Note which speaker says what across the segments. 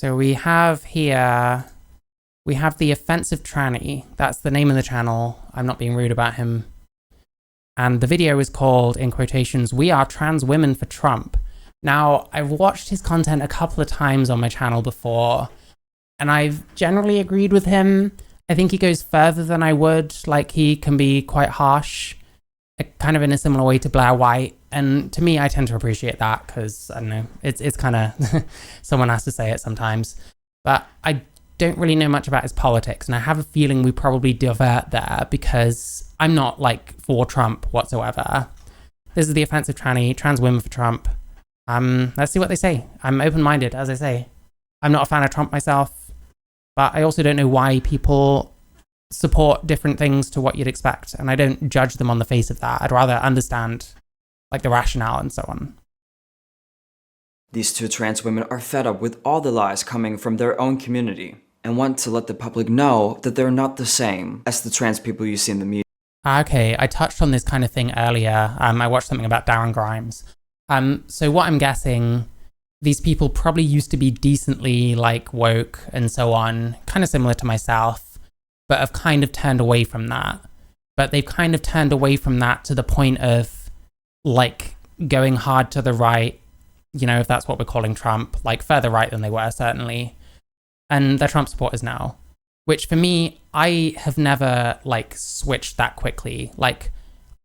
Speaker 1: So we have here, we have the offensive tranny. That's the name of the channel. I'm not being rude about him. And the video is called, in quotations, "We Are Trans Women for Trump." Now, I've watched his content a couple of times on my channel before, and I've generally agreed with him. I think he goes further than I would. Like, he can be quite harsh, kind of in a similar way to Blair White. And to me, I tend to appreciate that because, I don't know, it's kind of, someone has to say it sometimes. But I don't really know much about his politics, and I have a feeling we probably divert there because I'm not, like, for Trump whatsoever. This is the offensive tranny, trans women for Trump. Let's see what they say. I'm open-minded, as I say. I'm not a fan of Trump myself, but I also don't know why people support different things to what you'd expect, and I don't judge them on the face of that. I'd rather understand, like, the rationale and so on.
Speaker 2: These two trans women are fed up with all the lies coming from their own community and want to let the public know that they're not the same as the trans people you see in the media.
Speaker 1: Okay, I touched on this kind of thing earlier. I watched something about Darren Grimes. So what I'm guessing, these people probably used to be decently, like, woke and so on, kind of similar to myself, but have kind of turned away from that. But they've kind of turned away from that to the point of, like, going hard to the right, you know, if that's what we're calling Trump, like, further right than they were, certainly. And they're Trump supporters now, which for me, I have never, like, switched that quickly. Like,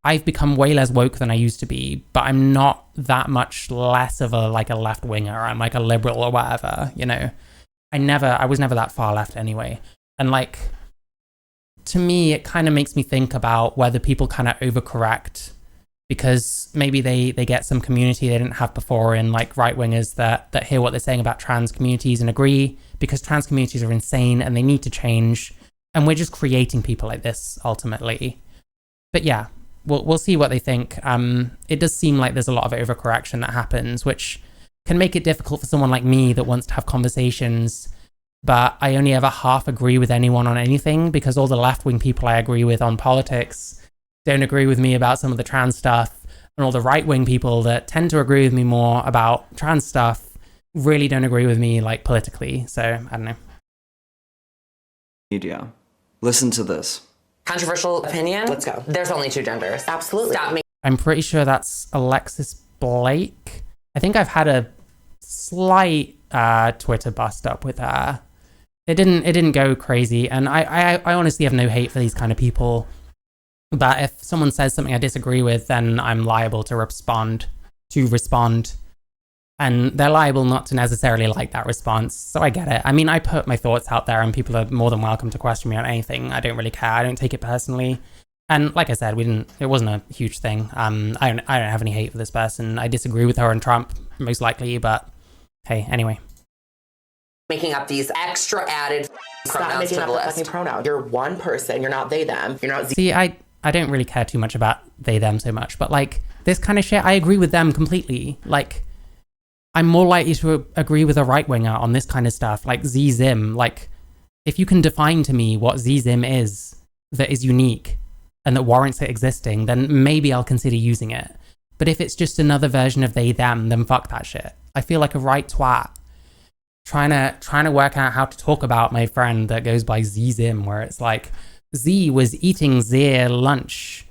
Speaker 1: I've become way less woke than I used to be, but I'm not that much less of a, like, a left winger. I'm like a liberal or whatever, you know. I was never that far left anyway. And, like, to me, it kind of makes me think about whether people kind of overcorrect because maybe they get some community they didn't have before in, like, right wingers that hear what they're saying about trans communities and agree, because trans communities are insane and they need to change. And we're just creating people like this ultimately. But yeah, we'll see what they think. It does seem like there's a lot of overcorrection that happens, which can make it difficult for someone like me that wants to have conversations, but I only ever half agree with anyone on anything because all the left-wing people I agree with on politics don't agree with me about some of the trans stuff, and all the right-wing people that tend to agree with me more about trans stuff really don't agree with me, like, politically. So, I don't know.
Speaker 2: Media. Listen to this.
Speaker 3: Controversial opinion? Let's go. There's only two genders. Absolutely. Stop
Speaker 1: I'm pretty sure that's Alexis Blake. I think I've had a slight Twitter bust up with her. It didn't go crazy, and I honestly have no hate for these kind of people. But if someone says something I disagree with, then I'm liable to respond. And they're liable not to necessarily like that response. So I get it. I mean, I put my thoughts out there and people are more than welcome to question me on anything. I don't really care. I don't take it personally. And like I said, it wasn't a huge thing. I don't have any hate for this person. I disagree with her and Trump, most likely, but hey, anyway.
Speaker 3: Making up these extra added pronouns to the list. Pronoun. You're one person. You're not they, them. You're not
Speaker 1: See, I don't really care too much about they, them so much, but, like, this kind of shit, I agree with them completely. Like, I'm more likely to agree with a right-winger on this kind of stuff, like Z-Zim. Like, if you can define to me what Z-Zim is that is unique and that warrants it existing, then maybe I'll consider using it. But if it's just another version of they, them, then fuck that shit. I feel like a right twat trying to work out how to talk about my friend that goes by Z-Zim, where it's like, Z was eating their lunch.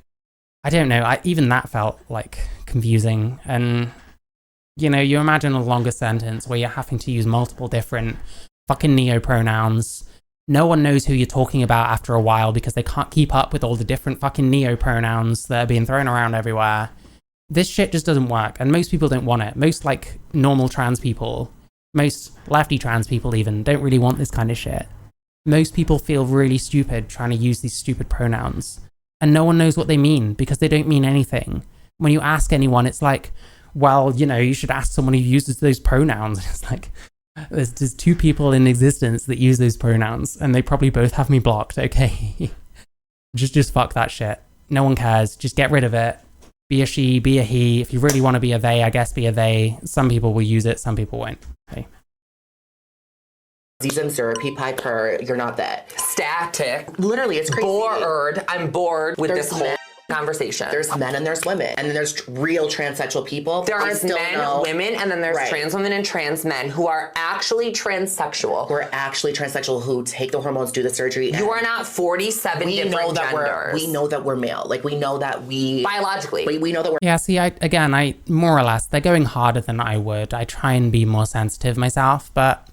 Speaker 1: I don't know, even that felt, like, confusing. And, you know, you imagine a longer sentence where you're having to use multiple different fucking neo-pronouns. No one knows who you're talking about after a while because they can't keep up with all the different fucking neo-pronouns that are being thrown around everywhere. This shit just doesn't work, and most people don't want it. Most, like, normal trans people, most lefty trans people even, don't really want this kind of shit. Most people feel really stupid trying to use these stupid pronouns, and no one knows what they mean because they don't mean anything. When you ask anyone, it's like, well, you know, you should ask someone who uses those pronouns. It's like, there's two people in existence that use those pronouns, and they probably both have me blocked, okay? just fuck that shit. No one cares. Just get rid of it. Be a she, be a he. If you really want to be a they, I guess be a they. Some people will use it, some people won't. Okay.
Speaker 3: Zizim, syrupy, piper, you're not that. Static. Literally, it's crazy. Bored. I'm bored with this whole conversation. There's men and there's women, and then there's real transsexual people. There are men, women, and then there's trans women and trans men who are actually transsexual. Who are actually transsexual, who take the hormones, do the surgery. You are not 47 different genders. We know that we're male. Like, we know that we... Biologically. We know that we're...
Speaker 1: Yeah, see, I more or less, they're going harder than I would. I try and be more sensitive myself, but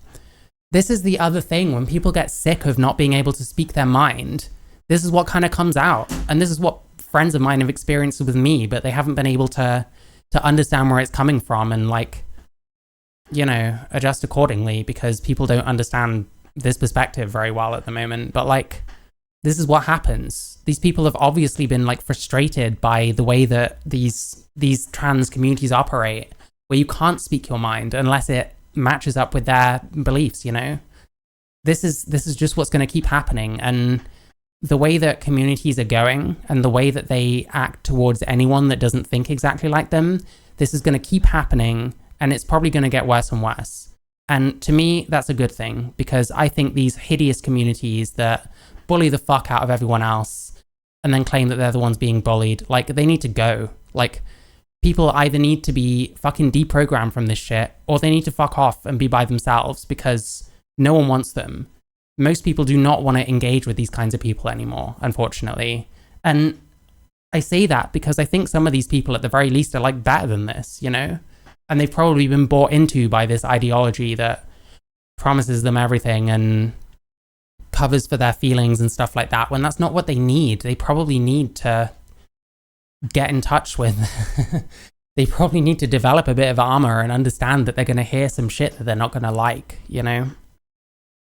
Speaker 1: this is the other thing. When people get sick of not being able to speak their mind, this is what kind of comes out. And this is what friends of mine have experienced with me, but they haven't been able to understand where it's coming from and, like, you know, adjust accordingly, because people don't understand this perspective very well at the moment. But, like, this is what happens. These people have obviously been, like, frustrated by the way that these trans communities operate, where you can't speak your mind unless it matches up with their beliefs, you know? This is just what's going to keep happening. And the way that communities are going and the way that they act towards anyone that doesn't think exactly like them, this is going to keep happening, and it's probably going to get worse and worse. And to me, that's a good thing, because I think these hideous communities that bully the fuck out of everyone else and then claim that they're the ones being bullied, like, they need to go. Like, people either need to be fucking deprogrammed from this shit, or they need to fuck off and be by themselves, because no one wants them. Most people do not want to engage with these kinds of people anymore, unfortunately. And I say that because I think some of these people at the very least are, like, better than this, you know? And they've probably been bought into by this ideology that promises them everything and covers for their feelings and stuff like that, when that's not what they need. They probably need to get in touch with... They probably need to develop a bit of armor and understand that they're going to hear some shit that they're not going to like, you know?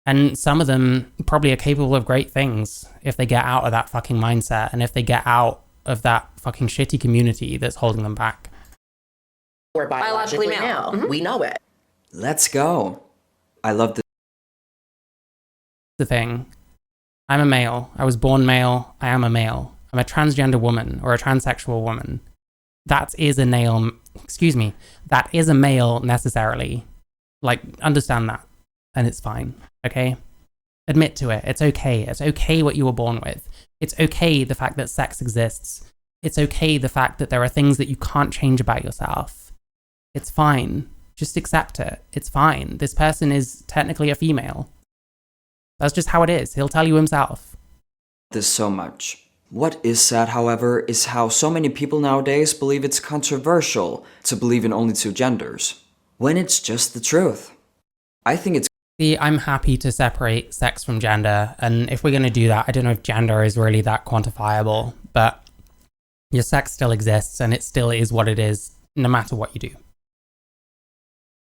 Speaker 1: And some of them probably are capable of great things if they get out of that fucking mindset, and if they get out of that fucking shitty community that's holding them back.
Speaker 3: We're biologically male. Mm-hmm. We know it.
Speaker 2: Let's go. I love
Speaker 1: the thing. I'm a male. I was born male. I am a male. I'm a transgender woman or a transsexual woman. That is a male necessarily. Like, understand that. And it's fine. Okay? Admit to it. It's okay. It's okay what you were born with. It's okay the fact that sex exists. It's okay the fact that there are things that you can't change about yourself. It's fine. Just accept it. It's fine. This person is technically a female. That's just how it is. He'll tell you himself.
Speaker 2: This so much. What is sad, however, is how so many people nowadays believe it's controversial to believe in only two genders, when it's just the truth. I think it's...
Speaker 1: See, I'm happy to separate sex from gender, and if we're going to do that, I don't know if gender is really that quantifiable, but your sex still exists, and it still is what it is, no matter what you do.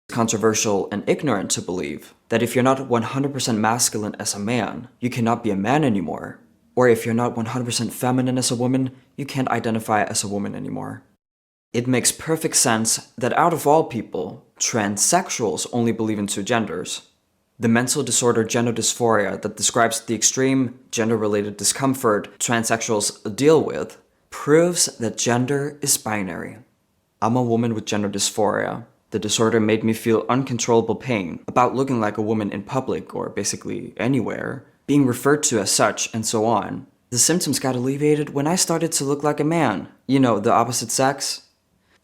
Speaker 2: Controversial and ignorant to believe that if you're not 100% masculine as a man, you cannot be a man anymore. Or if you're not 100% feminine as a woman, you can't identify as a woman anymore. It makes perfect sense that out of all people, transsexuals only believe in two genders. The mental disorder gender dysphoria that describes the extreme gender-related discomfort transsexuals deal with proves that gender is binary. I'm a woman with gender dysphoria. The disorder made me feel uncontrollable pain about looking like a woman in public or basically anywhere, being referred to as such, and so on. The symptoms got alleviated when I started to look like a man. You know, the opposite sex.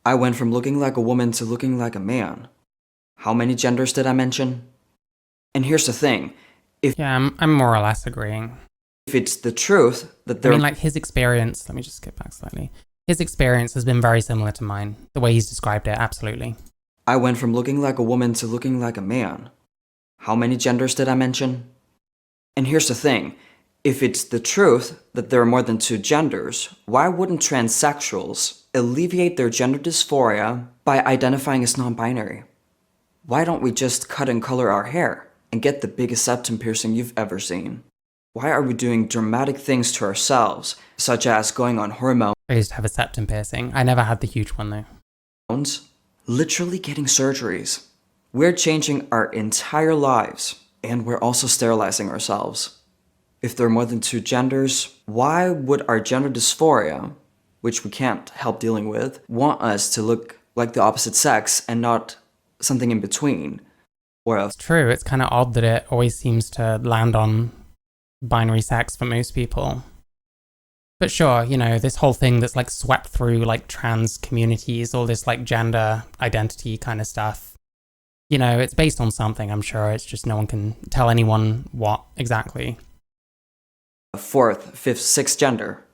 Speaker 2: I went from looking like a woman to looking like a man. How many genders did I mention? And here's the thing.
Speaker 1: Yeah, I'm more or less agreeing.
Speaker 2: If it's the truth that there...
Speaker 1: I mean, like, his experience... Let me just skip back slightly. His experience has been very similar to mine. The way he's described it, absolutely.
Speaker 2: I went from looking like a woman to looking like a man. How many genders did I mention? And here's the thing. If it's the truth that there are more than two genders, why wouldn't transsexuals alleviate their gender dysphoria by identifying as non-binary? Why don't we just cut and color our hair and get the biggest septum piercing you've ever seen? Why are we doing dramatic things to ourselves, such as going on hormones?
Speaker 1: I used to have a septum piercing. I never had the huge one, though.
Speaker 2: Literally getting surgeries. We're changing our entire lives, and we're also sterilizing ourselves. If there are more than two genders, why would our gender dysphoria, which we can't help dealing with, want us to look like the opposite sex and not something in between? Or else...
Speaker 1: It's true. It's kind of odd that it always seems to land on binary sex for most people. But sure, you know, this whole thing that's like swept through like trans communities, all this like gender identity kind of stuff, you know, it's based on something, I'm sure. It's just no one can tell anyone what exactly.
Speaker 2: Fourth, fifth, sixth gender.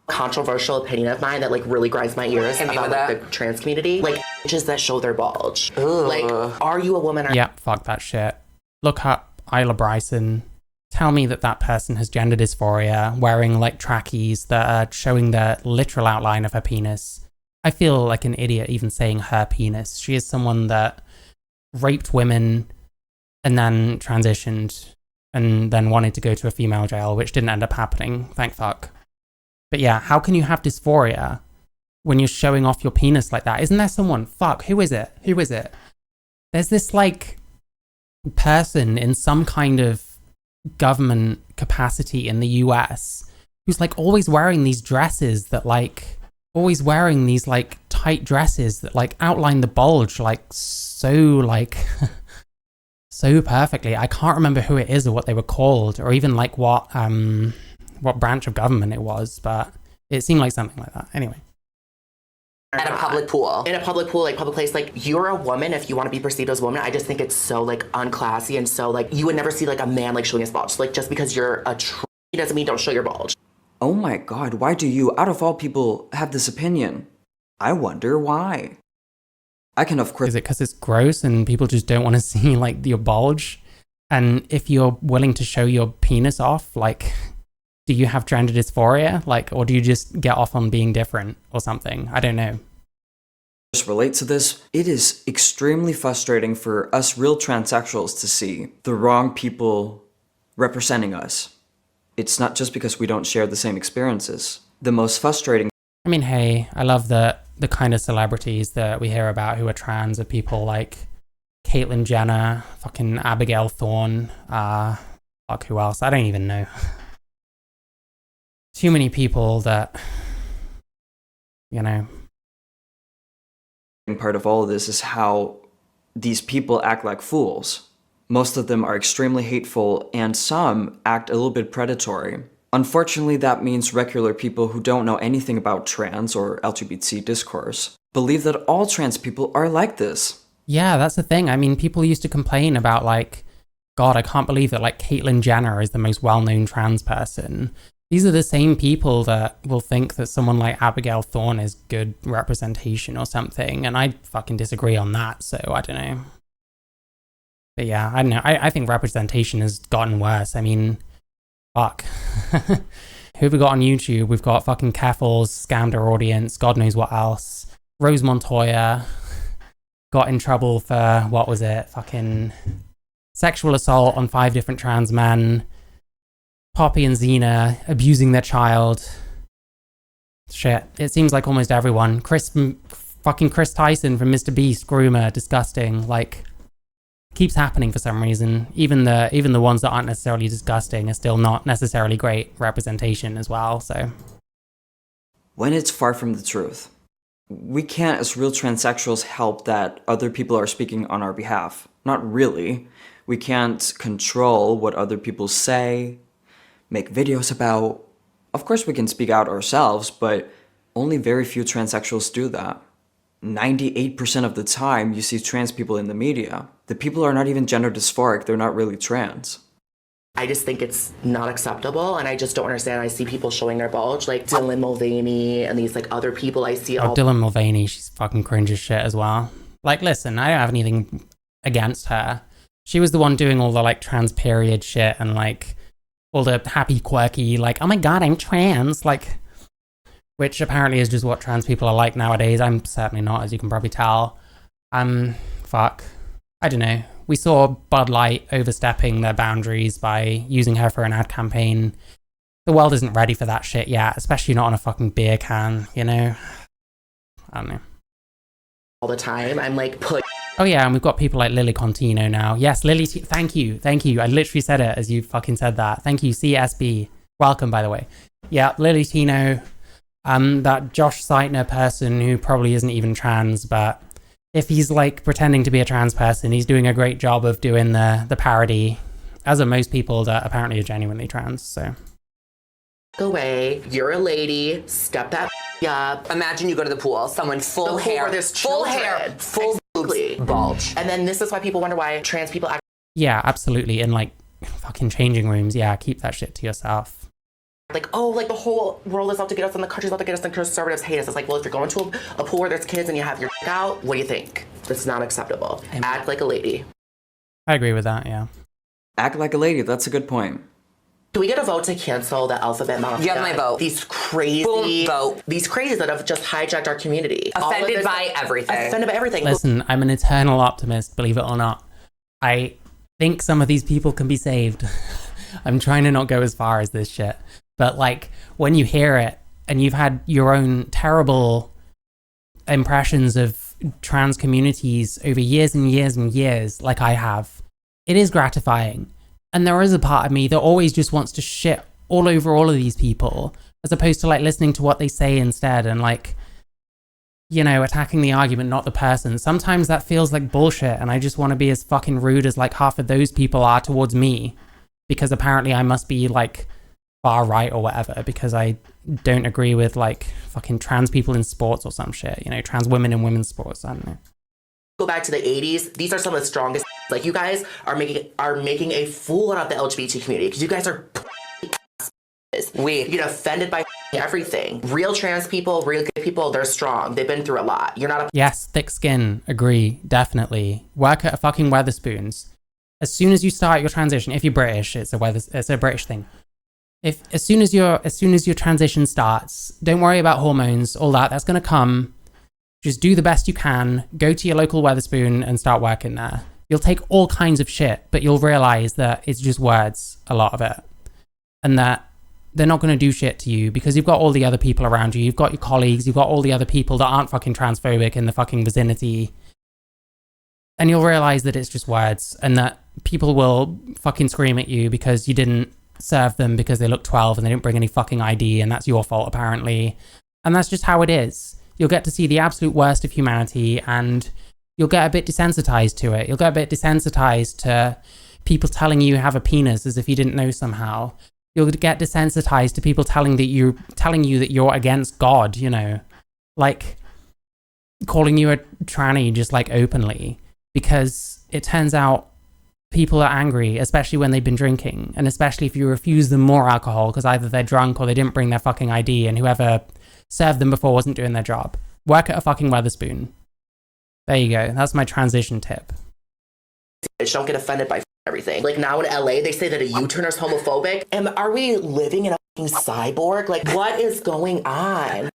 Speaker 3: Controversial opinion of mine that like really grinds my ears about like the trans community. Like bitches that show their bulge. Ugh. Like, are you a woman?
Speaker 1: Yeah, fuck that shit. Look up Isla Bryson. Tell me that person has gender dysphoria, wearing like trackies that are showing the literal outline of her penis. I feel like an idiot even saying her penis. She is someone that raped women and then transitioned and then wanted to go to a female jail, which didn't end up happening, thank fuck. But yeah, how can you have dysphoria when you're showing off your penis like that? Isn't there someone, fuck, who is it? There's this like person in some kind of government capacity in the US who's like always wearing these dresses that like always wearing these like tight dresses that like outline the bulge like so like so perfectly. I can't remember who it is or what they were called or even like what branch of government it was, but it seemed like something like that. Anyway.
Speaker 3: At a public pool. In a public pool, like public place, like you're a woman if you want to be perceived as a woman. I just think it's so like unclassy and so like you would never see like a man like showing his bulge. Like just because you're a doesn't mean don't show your bulge.
Speaker 2: Oh my god, why do you, out of all people, have this opinion? I wonder why. I can of course...
Speaker 1: Is it because it's gross and people just don't want to see like your bulge? And if you're willing to show your penis off, like... Do you have gender dysphoria? Like, or do you just get off on being different or something? I don't know.
Speaker 2: Just relate to this. It is extremely frustrating for us real transsexuals to see the wrong people representing us. It's not just because we don't share the same experiences. The most frustrating...
Speaker 1: I mean, hey, I love the kind of celebrities that we hear about who are trans are people like Caitlyn Jenner, fucking Abigail Thorne, fuck, who else? I don't even know. Too many people that, you know.
Speaker 2: Part of all of this is how these people act like fools. Most of them are extremely hateful, and some act a little bit predatory. Unfortunately, that means regular people who don't know anything about trans or LGBT discourse believe that all trans people are like this.
Speaker 1: Yeah, that's the thing. I mean, people used to complain about like, God, I can't believe that like Caitlyn Jenner is the most well-known trans person. These are the same people that will think that someone like Abigail Thorne is good representation or something, and I fucking disagree on that, so I don't know. But yeah, I don't know. I think representation has gotten worse. I mean, fuck. Who have we got on YouTube? We've got fucking Careful's scammed our audience, God knows what else. Rose Montoya got in trouble for, what was it? Fucking sexual assault on 5 different trans men. Poppy and Xena abusing their child. Shit. It seems like almost everyone. Fucking Chris Tyson from Mr. Beast, groomer, disgusting. Like, keeps happening for some reason. Even the ones that aren't necessarily disgusting are still not necessarily great representation as well, so.
Speaker 2: When it's far from the truth. We can't, as real transsexuals, help that other people are speaking on our behalf. Not really. We can't control what other people say, make videos about. Of course we can speak out ourselves, but only very few transsexuals do that. 98% of the time you see trans people in the media. The people are not even gender dysphoric, they're not really trans.
Speaker 3: I just think it's not acceptable, and I just don't understand. I see people showing their bulge, like Dylan Mulvaney and these like other people I see.
Speaker 1: Dylan Mulvaney, she's fucking cringe as shit as well. Like, listen, I don't have anything against her. She was the one doing all the like trans period shit and like all the happy quirky like, oh my god, I'm trans, like, which apparently is just what trans people are like nowadays. I'm certainly not, as you can probably tell. Fuck. I don't know. We saw Bud Light overstepping their boundaries by using her for an ad campaign. The world isn't ready for that shit yet, especially not on a fucking beer can, you know? I don't know.
Speaker 3: All the time, I'm like, put.
Speaker 1: Oh yeah, and we've got people like Lily Contino now. Yes, Lily, thank you. I literally said it as you fucking said that. Thank you, CSB. Welcome, by the way. Yeah, Lily Tino, that Josh Seitner person who probably isn't even trans, but if he's like pretending to be a trans person, he's doing a great job of doing the parody, as are most people that apparently are genuinely trans, so.
Speaker 3: away. You're a lady. Step that up. Imagine you go to the pool. Someone full hair, full boobs, bulge. And then this is why people wonder why trans people act.
Speaker 1: Yeah, absolutely. In like fucking changing rooms, yeah, keep that shit to yourself.
Speaker 3: Like, oh, like the whole world is out to get us and the country's out to get us and conservatives hate us. It's like, well, if you're going to a pool where there's kids and you have your out, what do you think? This is not acceptable. Act like a lady.
Speaker 1: I agree with that, yeah.
Speaker 2: Act like a lady, that's a good point.
Speaker 3: Do we get a vote to cancel the alphabet mafia?
Speaker 4: You have my vote.
Speaker 3: These crazy
Speaker 4: vote.
Speaker 3: These crazies that have just hijacked our community.
Speaker 4: Offended by everything.
Speaker 3: Offended by everything.
Speaker 1: Listen, I'm an eternal optimist, believe it or not. I think some of these people can be saved. I'm trying to not go as far as this shit. But like, when you hear it and you've had your own terrible impressions of trans communities over years and years and years, like I have, it is gratifying. And there is a part of me that always just wants to shit all over all of these people, as opposed to like listening to what they say instead and like, you know, attacking the argument, not the person. Sometimes that feels like bullshit and I just want to be as fucking rude as like half of those people are towards me, because apparently I must be like far right or whatever because I don't agree with like fucking trans people in sports or some shit, you know, trans women in women's sports, I don't know.
Speaker 3: Go back to the 80s, these are some of the strongest. Like, you guys are making a fool out of the LGBT community because you guys are you get offended by everything. Real trans people, real gay people, they're strong. They've been through a lot. You're not a...
Speaker 1: Yes, thick skin, agree, definitely. Work at a fucking Weatherspoons. As soon as you start your transition, if you're British, it's a British thing. If as soon as your transition starts, don't worry about hormones, all that's gonna come. Just do the best you can, go to your local Weatherspoon and start working there. You'll take all kinds of shit, but you'll realize that it's just words, a lot of it. And that they're not going to do shit to you because you've got all the other people around you. You've got your colleagues, you've got all the other people that aren't fucking transphobic in the fucking vicinity. And you'll realize that it's just words and that people will fucking scream at you because you didn't serve them because they look 12 and they didn't bring any fucking ID and that's your fault apparently. And that's just how it is. You'll get to see the absolute worst of humanity and you'll get a bit desensitized to it. You'll get a bit desensitized to people telling you have a penis as if you didn't know somehow. You'll get desensitized to people telling you that you're against God, you know, like calling you a tranny just like openly, because it turns out people are angry, especially when they've been drinking, and especially if you refuse them more alcohol because either they're drunk or they didn't bring their fucking ID and whoever served them before wasn't doing their job. Work at a fucking Weatherspoon. There you go. That's my transition tip.
Speaker 3: Don't get offended by everything. Like now in LA, they say that a U-turner is homophobic. And are we living in a fucking cyborg? Like, what is going on?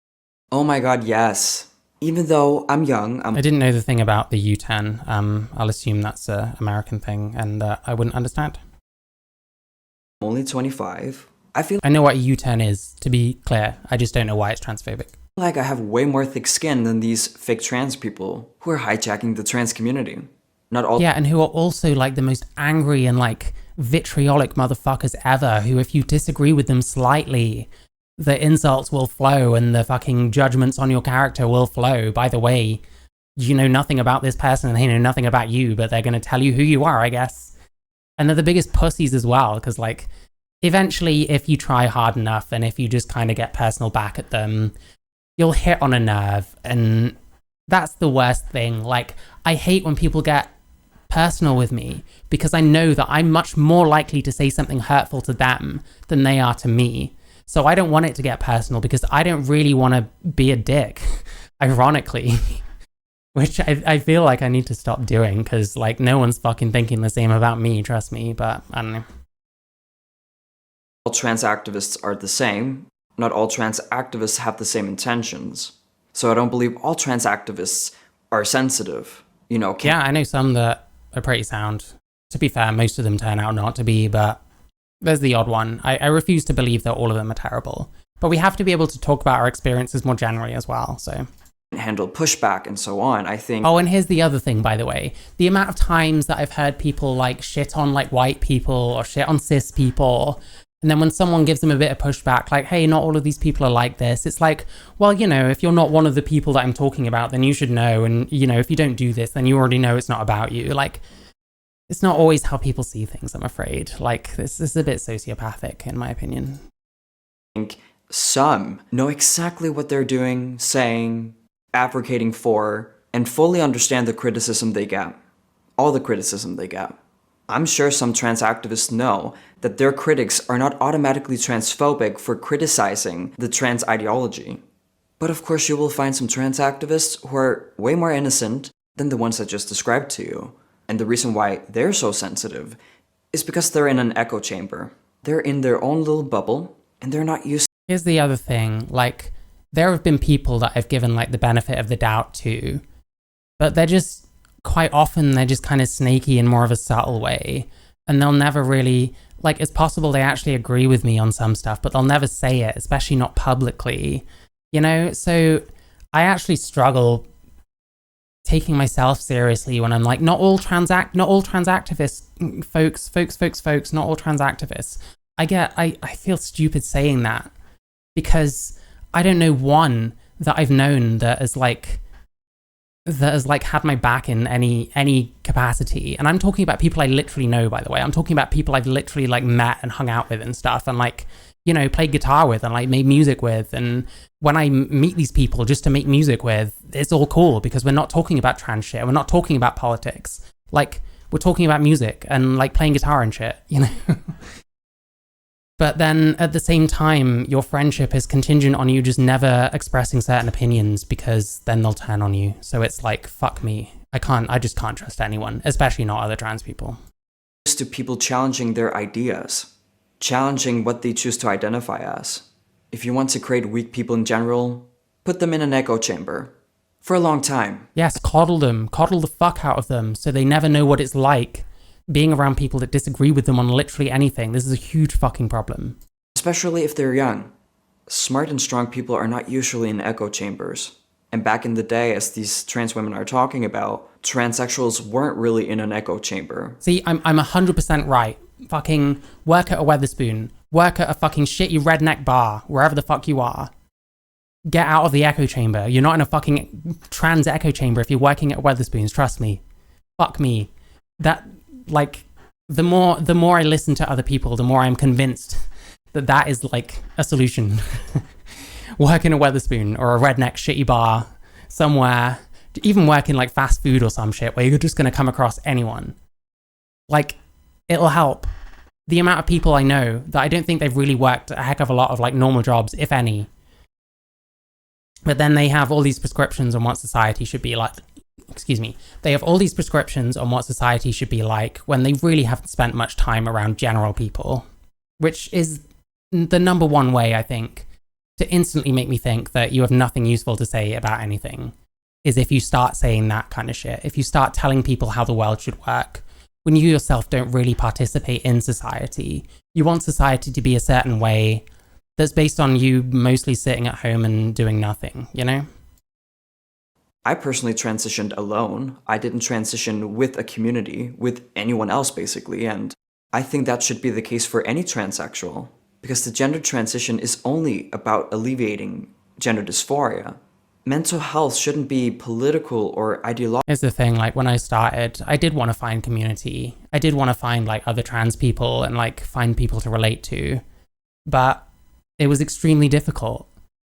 Speaker 2: Oh my god, yes. Even though I'm young,
Speaker 1: I didn't know the thing about the U-turn. I'll assume that's an American thing and I wouldn't understand.
Speaker 2: Only 25.
Speaker 1: I know what a U-turn is, to be clear. I just don't know why it's transphobic.
Speaker 2: Like I have way more thick skin than these fake trans people who are hijacking the trans community. Not all.
Speaker 1: Yeah, and who are also like the most angry and like vitriolic motherfuckers ever, who if you disagree with them slightly, the insults will flow and the fucking judgments on your character will flow. By the way, you know nothing about this person and they know nothing about you, but they're going to tell you who you are, I guess. And they're the biggest pussies as well, because like eventually if you try hard enough and if you just kind of get personal back at them, you'll hit on a nerve, and that's the worst thing. Like, I hate when people get personal with me because I know that I'm much more likely to say something hurtful to them than they are to me. So I don't want it to get personal because I don't really want to be a dick, ironically, which I feel like I need to stop doing because like no one's fucking thinking the same about me, trust me, but I don't know.
Speaker 2: All trans activists are the same. Not all trans activists have the same intentions. So I don't believe all trans activists are sensitive. You know,
Speaker 1: yeah, I know some that are pretty sound. To be fair, most of them turn out not to be, but there's the odd one. I refuse to believe that all of them are terrible. But we have to be able to talk about our experiences more generally as well, so.
Speaker 2: Handle pushback and so on, I think.
Speaker 1: Oh, and here's the other thing, by the way. The amount of times that I've heard people like shit on like white people or shit on cis people, and then when someone gives them a bit of pushback, like, hey, not all of these people are like this, it's like, well, you know, if you're not one of the people that I'm talking about, then you should know. And, you know, if you don't do this, then you already know it's not about you. Like, it's not always how people see things, I'm afraid. Like, this is a bit sociopathic, in my opinion.
Speaker 2: think some know exactly what they're doing, saying, advocating for, and fully understand the criticism they get. All the criticism they get. I'm sure some trans activists know that their critics are not automatically transphobic for criticizing the trans ideology. But of course you will find some trans activists who are way more innocent than the ones I just described to you. And the reason why they're so sensitive is because they're in an echo chamber. They're in their own little bubble, and they're not used.
Speaker 1: Here's the other thing, like, there have been people that I've given, like, the benefit of the doubt to, but they're just, quite often, they're just kind of snaky in more of a subtle way, and they'll never really, like, it's possible they actually agree with me on some stuff, but they'll never say it, especially not publicly, you know? So I actually struggle taking myself seriously when I'm like, not all trans activists, folks, not all trans activists. I feel stupid saying that because I don't know one that I've known that has had my back in any capacity. And I'm talking about people I literally know, by the way. I'm talking about people I've literally like met and hung out with and stuff and like, you know, played guitar with and like made music with. And when I meet these people just to make music with, it's all cool because we're not talking about trans shit. We're not talking about politics. Like, we're talking about music and like playing guitar and shit, you know? But then at the same time, your friendship is contingent on you just never expressing certain opinions because then they'll turn on you. So it's like, fuck me. I just can't trust anyone, especially not other trans people.
Speaker 2: To people challenging their ideas, challenging what they choose to identify as. If you want to create weak people in general, put them in an echo chamber for a long time.
Speaker 1: Yes, coddle them, coddle the fuck out of them so they never know what it's like being around people that disagree with them on literally anything. This is a huge fucking problem.
Speaker 2: Especially if they're young. Smart and strong people are not usually in echo chambers. And back in the day, as these trans women are talking about, transsexuals weren't really in an echo chamber.
Speaker 1: See, I'm 100% right. Fucking work at a Weatherspoon. Work at a fucking shitty redneck bar, wherever the fuck you are. Get out of the echo chamber. You're not in a fucking trans echo chamber if you're working at Weatherspoons, trust me. Fuck me. That, like, the more I listen to other people, the more I'm convinced that that is, like, a solution. Work in a Weatherspoon or a redneck shitty bar somewhere, even work in, like, fast food or some shit where you're just going to come across anyone. Like, it'll help. The amount of people I know that I don't think they've really worked a heck of a lot of, like, normal jobs, if any. But then they have all these prescriptions on what society should be like. They have all these prescriptions on what society should be like when they really haven't spent much time around general people, which is the number one way, I think, to instantly make me think that you have nothing useful to say about anything, is if you start saying that kind of shit. If you start telling people how the world should work, when you yourself don't really participate in society. You want society to be a certain way that's based on you mostly sitting at home and doing nothing, you know?
Speaker 2: I personally transitioned alone. I didn't transition with a community, with anyone else basically, and I think that should be the case for any transsexual, because the gender transition is only about alleviating gender dysphoria. Mental health shouldn't be political or ideological.
Speaker 1: Here's the thing, like when I started, I did want to find community. I did want to find like other trans people and like find people to relate to, but it was extremely difficult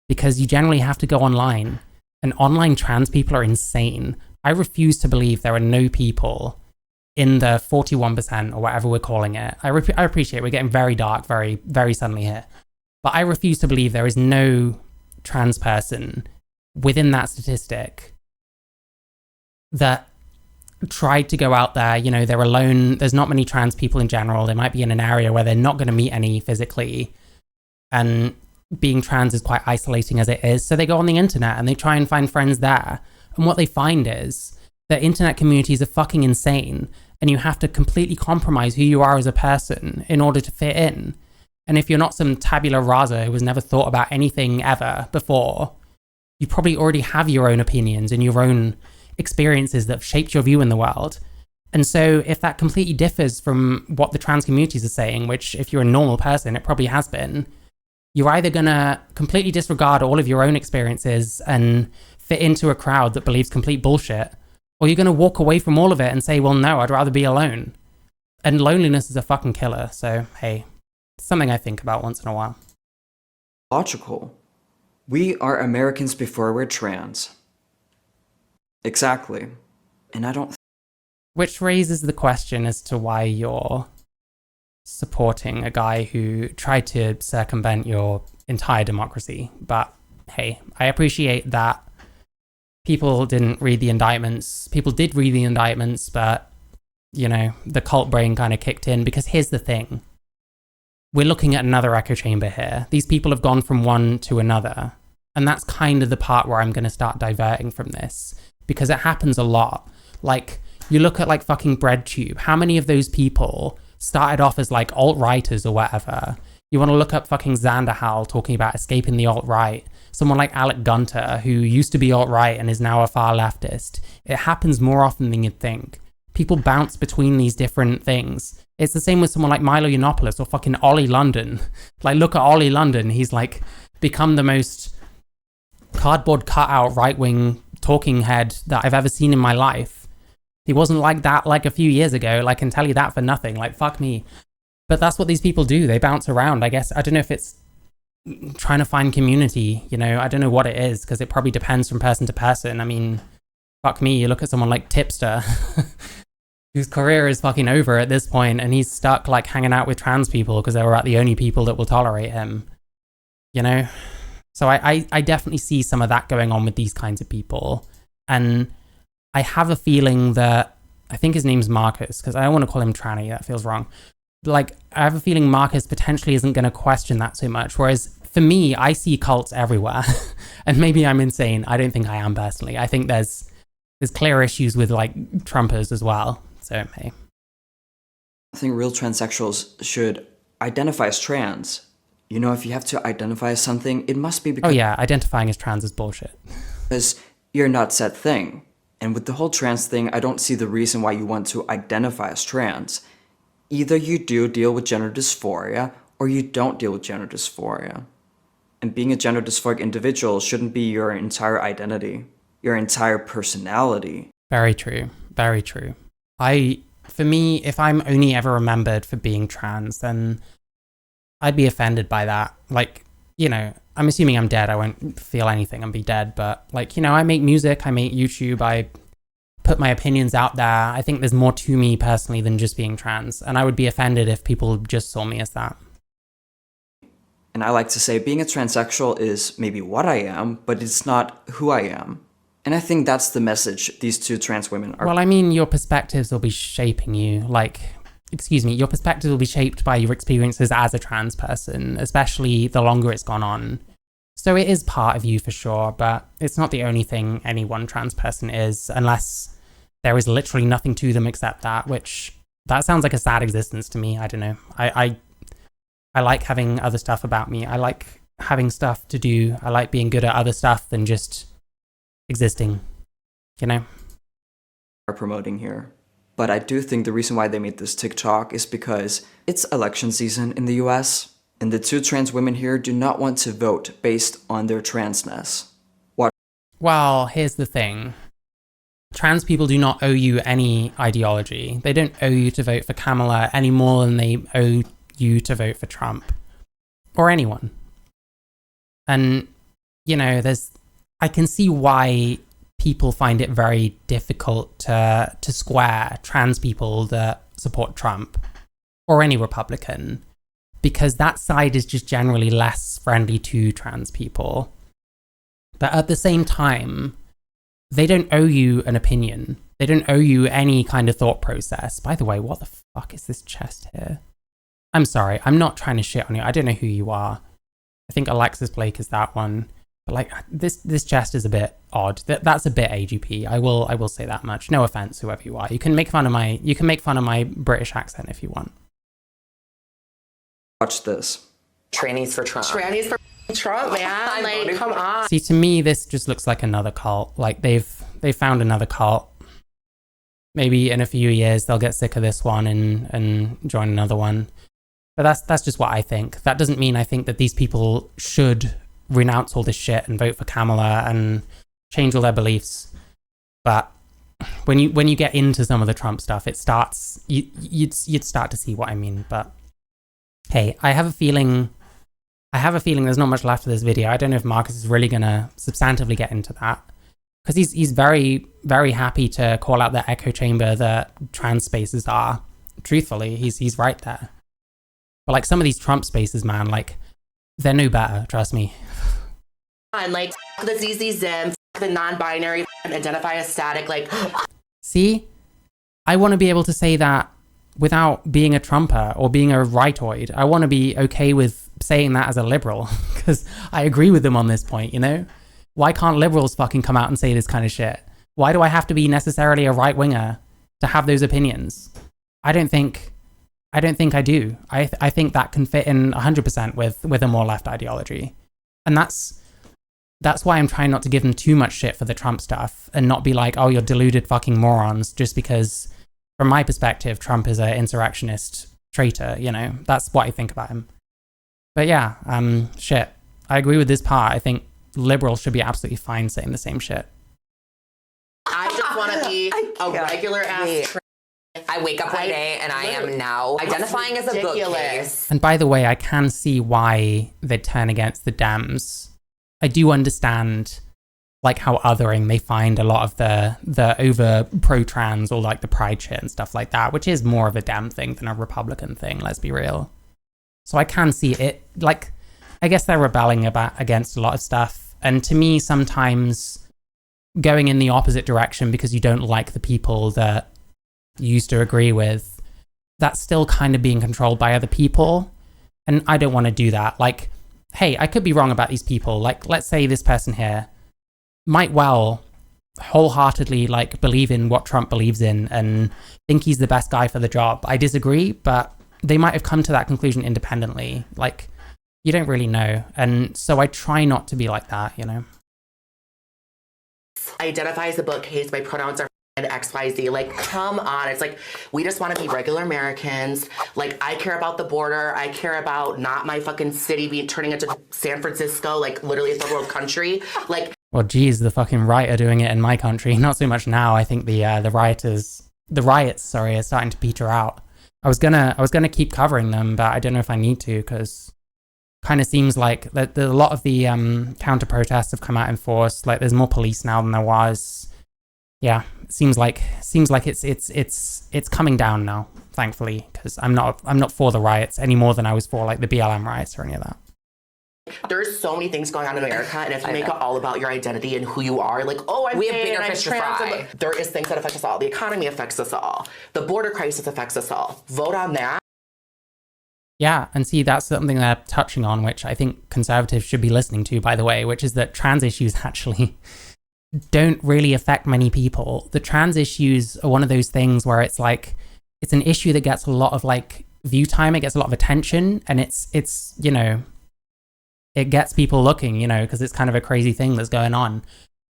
Speaker 1: because you generally have to go online. And online trans people are insane. I refuse to believe there are no people in the 41% or whatever we're calling it. I appreciate we're getting very dark, very, very suddenly here. But I refuse to believe there is no trans person within that statistic that tried to go out there. You know, they're alone. There's not many trans people in general. They might be in an area where they're not going to meet any physically. And being trans is quite isolating as it is. So they go on the internet and they try and find friends there. And what they find is that internet communities are fucking insane. And you have to completely compromise who you are as a person in order to fit in. And if you're not some tabula rasa who has never thought about anything ever before, you probably already have your own opinions and your own experiences that have shaped your view in the world. And so if that completely differs from what the trans communities are saying, which if you're a normal person, it probably has been, you're either going to completely disregard all of your own experiences and fit into a crowd that believes complete bullshit, or you're going to walk away from all of it and say, well, no, I'd rather be alone. And loneliness is a fucking killer. So, hey, it's something I think about once in a while.
Speaker 2: logical. We are Americans before we're trans. Exactly. And I don't...
Speaker 1: Which raises the question as to why you're supporting a guy who tried to circumvent your entire democracy. But hey, I appreciate that people didn't read the indictments. People did read the indictments, but, you know, the cult brain kind of kicked in, because here's the thing. We're looking at another echo chamber here. These people have gone from one to another. And that's kind of the part where I'm going to start diverting from this, because it happens a lot. Like, you look at like fucking BreadTube. How many of those people started off as like alt-righters or whatever? You want to look up fucking Xanderhal talking about escaping the alt-right. Someone like Alec Gunter, who used to be alt-right and is now a far leftist. It happens more often than you'd think. People bounce between these different things. It's the same with someone like Milo Yiannopoulos or fucking Ollie London. Like, look at Ollie London. He's like become the most cardboard cutout right-wing talking head that I've ever seen in my life. He wasn't like that like a few years ago. Like, I can tell you that for nothing. Like, fuck me. But that's what these people do. They bounce around. I guess, I don't know if it's trying to find community, you know, I don't know what it is, because it probably depends from person to person. I mean, fuck me, you look at someone like Tipster, whose career is fucking over at this point, and he's stuck like hanging out with trans people because they were about the only people that will tolerate him, you know? So I definitely see some of that going on with these kinds of people. And I have a feeling that, I think his name's Marcus, because I don't want to call him tranny, that feels wrong. Like, I have a feeling Marcus potentially isn't going to question that so much. Whereas for me, I see cults everywhere. And maybe I'm insane. I don't think I am personally. I think there's clear issues with like Trumpers as well. So, hey.
Speaker 2: I think real transsexuals should identify as trans. You know, if you have to identify as something, it must be because...
Speaker 1: Oh yeah, identifying as trans is bullshit.
Speaker 2: Because you're not said thing. And with the whole trans thing, I don't see the reason why you want to identify as trans. Either you do deal with gender dysphoria, or you don't deal with gender dysphoria. And being a gender dysphoric individual shouldn't be your entire identity, your entire personality.
Speaker 1: Very true. Very true. For me, if I'm only ever remembered for being trans, then I'd be offended by that. Like, you know, I'm assuming I'm dead. I won't feel anything and be dead. But like, you know, I make music, I make YouTube, I put my opinions out there. I think there's more to me personally than just being trans. And I would be offended if people just saw me as that.
Speaker 2: And I like to say being a transsexual is maybe what I am, but it's not who I am. And I think that's the message these two trans women are...
Speaker 1: Well, I mean, your perspectives will be shaping you. Like, excuse me, your perspective will be shaped by your experiences as a trans person, especially the longer it's gone on. So it is part of you for sure, but it's not the only thing any one trans person is, unless there is literally nothing to them except that, which that sounds like a sad existence to me. I don't know. I like having other stuff about me. I like having stuff to do. I like being good at other stuff than just existing, you know?
Speaker 2: Are promoting here. But I do think the reason why they made this TikTok is because it's election season in the US, and the two trans women here do not want to vote based on their transness.
Speaker 1: Well, here's the thing. Trans people do not owe you any ideology. They don't owe you to vote for Kamala any more than they owe you to vote for Trump. Or anyone. And, you know, I can see why people find it very difficult to square trans people that support Trump or any Republican, because that side is just generally less friendly to trans people. But at the same time, they don't owe you an opinion. They don't owe you any kind of thought process. By the way, what the fuck is this chest here? I'm sorry, I'm not trying to shit on you. I don't know who you are. I think Alexis Blake is that one. But like, this chest is a bit odd. That's a bit AGP. I will say that much. No offense, whoever you are. You can make fun of my British accent if you want.
Speaker 2: Watch this.
Speaker 3: Trannies for Trump. Trannies for Trump, man. Like, come on.
Speaker 1: See, to me, this just looks like another cult. Like, they've found another cult. Maybe in a few years they'll get sick of this one and join another one. But that's just what I think. That doesn't mean I think that these people should renounce all this shit and vote for Kamala and change all their beliefs. But when you get into some of the Trump stuff, it starts, you'd start to see what I mean. But hey, I have a feeling I have a feeling there's not much left of this video. I don't know if Marcus is really going to substantively get into that. Because he's very, very happy to call out the echo chamber that trans spaces are. Truthfully, he's right there. But like some of these Trump spaces, man, like they're no better, trust me.
Speaker 3: And like the ZZ Zim, the non-binary, identify as static, like.
Speaker 1: See, I want to be able to say that without being a Trumper or being a rightoid. I want to be okay with saying that as a liberal because I agree with them on this point, you know? Why can't liberals fucking come out and say this kind of shit? Why do I have to be necessarily a right-winger to have those opinions? I don't think I do. I think that can fit in 100% with a more left ideology. And that's why I'm trying not to give them too much shit for the Trump stuff and not be like, oh, you're deluded fucking morons, just because from my perspective, Trump is an insurrectionist traitor, you know? That's what I think about him. But yeah, shit. I agree with this part. I think liberals should be absolutely fine saying the same shit.
Speaker 3: I just want to be a regular ass.
Speaker 4: I wake up one day and I am now identifying as a bookcase.
Speaker 1: And by the way, I can see why they turn against the Dems. I do understand like how othering they find a lot of the over pro-trans or like the pride shit and stuff like that, which is more of a Dem thing than a Republican thing, let's be real. So I can see it, like, I guess they're rebelling against a lot of stuff. And to me, sometimes going in the opposite direction because you don't like the people that you used to agree with, that's still kind of being controlled by other people. And I don't want to do that. Like, hey, I could be wrong about these people. Like, let's say this person here might well wholeheartedly like believe in what Trump believes in and think he's the best guy for the job. I disagree, but they might have come to that conclusion independently. Like, you don't really know. And so I try not to be like that, you know?
Speaker 3: I identify as a bookcase. My pronouns are XYZ. Like, come on. It's like, we just want to be regular Americans. Like, I care about the border. I care about not my fucking city turning into San Francisco, like literally a third world country. Like,
Speaker 1: well, geez, the fucking right are doing it in my country. Not so much now. I think the riots, are starting to peter out. I was gonna keep covering them, but I don't know if I need to because kind of seems like that a lot of the counter protests have come out in force. Like, there's more police now than there was. Yeah, it seems like it's coming down now, thankfully, because I'm not for the riots any more than I was for like the BLM riots or any of that.
Speaker 3: There's so many things going on in America, and if you make it all about your identity and who you are, like, oh, I'm gay and I'm trans, there is things that affect us all. The economy affects us all. The border crisis affects us all. Vote on that.
Speaker 1: Yeah, and see, that's something they're touching on, which I think conservatives should be listening to, by the way, which is that trans issues actually don't really affect many people. The trans issues are one of those things where it's like, it's an issue that gets a lot of like view time, it gets a lot of attention, and it's you know, it gets people looking, you know, because it's kind of a crazy thing that's going on.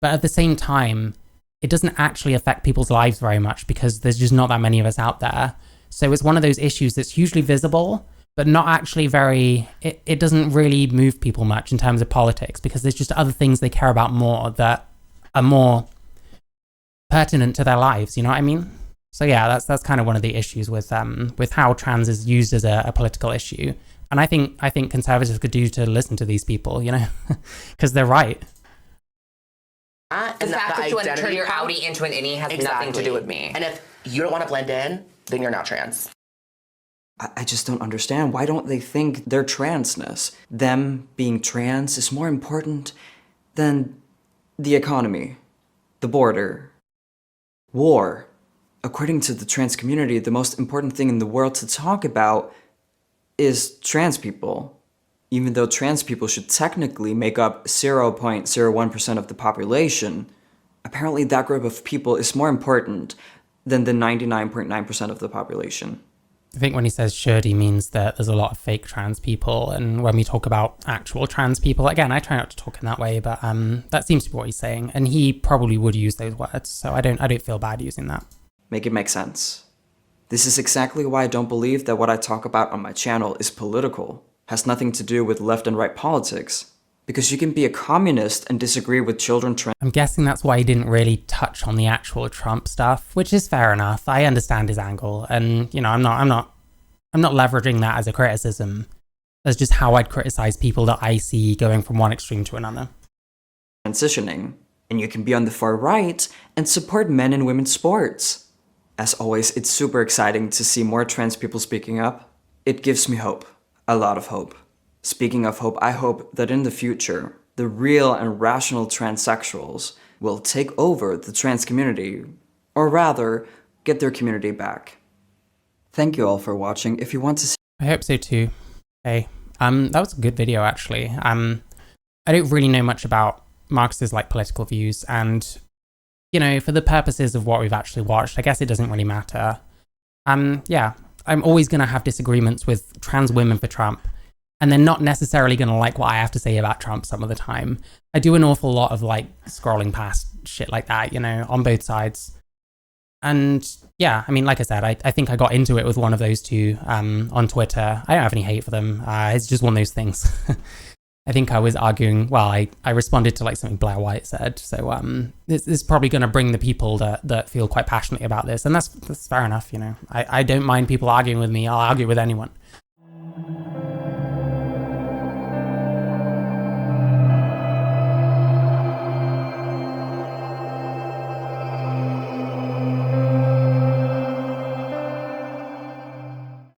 Speaker 1: But at the same time, it doesn't actually affect people's lives very much because there's just not that many of us out there. So it's one of those issues that's hugely visible, but not actually very, it doesn't really move people much in terms of politics because there's just other things they care about more that are more pertinent to their lives, you know what I mean? So yeah, that's kind of one of the issues with how trans is used as a political issue. And I think conservatives could do to listen to these people, you know, because they're right.
Speaker 4: The fact that you want to turn your outie into an innie has nothing to do with me.
Speaker 3: And if you don't want to blend in, then you're not trans.
Speaker 2: I just don't understand. Why don't they think their transness, them being trans, is more important than the economy, the border, war? According to the trans community, the most important thing in the world to talk about is trans people, even though trans people should technically make up 0.01% of the population. Apparently that group of people is more important than the 99.9% of the population.
Speaker 1: I think when he says should, he means that there's a lot of fake trans people, and when we talk about actual trans people, again, I try not to talk in that way, but that seems to be what he's saying, and he probably would use those words, so I don't feel bad using that.
Speaker 2: Make it make sense. This is exactly why I don't believe that what I talk about on my channel is political, has nothing to do with left and right politics. Because you can be a communist and disagree with children trans.
Speaker 1: I'm guessing that's why he didn't really touch on the actual Trump stuff, which is fair enough. I understand his angle, and you know, I'm not leveraging that as a criticism. That's just how I'd criticize people that I see going from one extreme to another.
Speaker 2: Transitioning, and you can be on the far right and support men and women's sports. As always, it's super exciting to see more trans people speaking up. It gives me hope, a lot of hope. Speaking of hope, I hope that in the future, the real and rational transsexuals will take over the trans community, or rather, get their community back. Thank you all for watching. If you want to see,
Speaker 1: I hope so too. Hey, that was a good video actually. I don't really know much about Marcus's like political views, and you know, for the purposes of what we've actually watched, I guess it doesn't really matter. Yeah, I'm always gonna have disagreements with trans women for Trump, and they're not necessarily gonna like what I have to say about Trump some of the time. I do an awful lot of like scrolling past shit like that, you know, on both sides. And yeah, I mean, like I said, I think I got into it with one of those two on Twitter. I don't have any hate for them. It's just one of those things. I think I was arguing, well, I responded to like something Blair White said. So this is probably going to bring the people that feel quite passionately about this. And that's fair enough, you know. I don't mind people arguing with me. I'll argue with anyone.